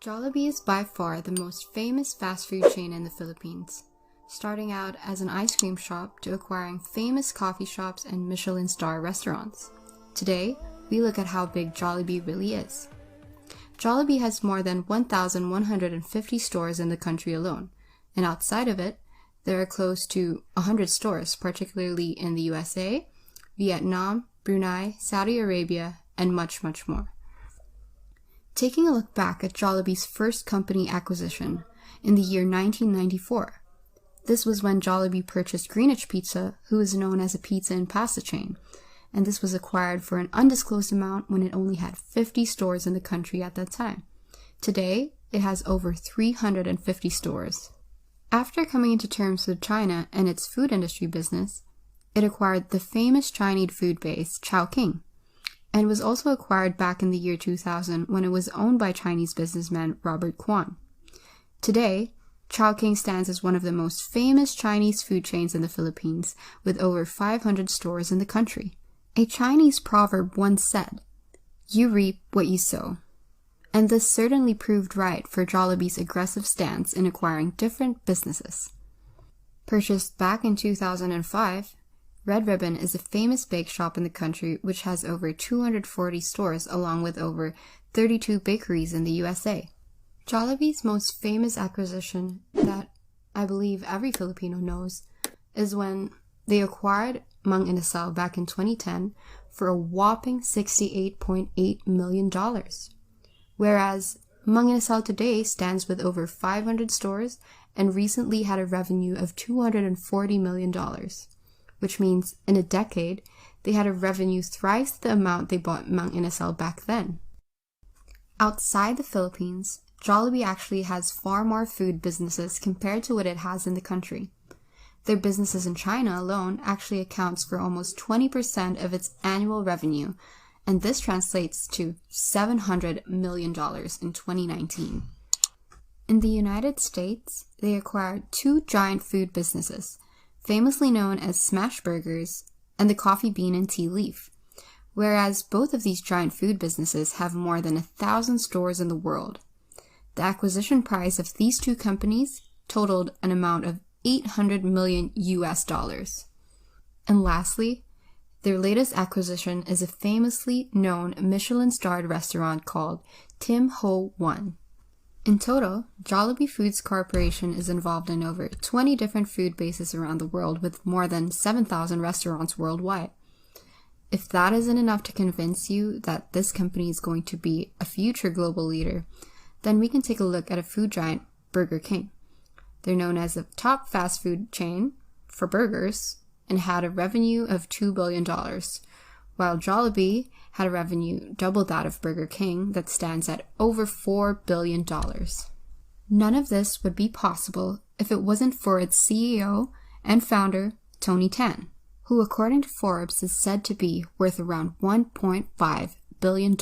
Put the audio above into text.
Jollibee is by far the most famous fast food chain in the Philippines, starting out as an ice cream shop to acquiring famous coffee shops and Michelin star restaurants. Today, we look at how big Jollibee really is. Jollibee has more than 1,150 stores in the country alone, and outside of it, there are close to 100 stores, particularly in the USA, Vietnam, Brunei, Saudi Arabia, and much, much more. Taking a look back at Jollibee's first company acquisition in the year 1994. This was when Jollibee purchased Greenwich Pizza, who is known as a pizza and pasta chain, and this was acquired for an undisclosed amount when it only had 50 stores in the country at that time. Today, it has over 350 stores. After coming into terms with China and its food industry business, it acquired the famous Chinese food base Chowking, and was also acquired back in the year 2000 when it was owned by Chinese businessman Robert Kwan. Today, Chowking stands as one of the most famous Chinese food chains in the Philippines, with over 500 stores in the country. A Chinese proverb once said, "You reap what you sow." And this certainly proved right for Jollibee's aggressive stance in acquiring different businesses. Purchased back in 2005, Red Ribbon is a famous bake shop in the country which has over 240 stores along with over 32 bakeries in the USA. Jollibee's most famous acquisition that I believe every Filipino knows is when they acquired Mang Inasal back in 2010 for a whopping $68.8 million. Whereas Mang Inasal today stands with over 500 stores and recently had a revenue of $240 million. Which means in a decade, they had a revenue thrice the amount they bought Mang Inasal back then. Outside the Philippines, Jollibee actually has far more food businesses compared to what it has in the country. Their businesses in China alone actually accounts for almost 20% of its annual revenue, and this translates to $700 million in 2019. In the United States, they acquired two giant food businesses, famously known as Smash Burgers and the Coffee Bean and Tea Leaf, whereas both of these giant food businesses have more than 1,000 stores in the world. The acquisition price of these two companies totaled an amount of $800 million US. And lastly, their latest acquisition is a famously known Michelin-starred restaurant called Tim Ho Wan. In total, Jollibee Foods Corporation is involved in over 20 different food bases around the world with more than 7,000 restaurants worldwide. If that isn't enough to convince you that this company is going to be a future global leader, then we can take a look at a food giant, Burger King. They're known as a top fast food chain for burgers and had a revenue of $2 billion, while Jollibee had a revenue double that of Burger King that stands at over $4 billion. None of this would be possible if it wasn't for its CEO and founder, Tony Tan, who according to Forbes is said to be worth around $1.5 billion.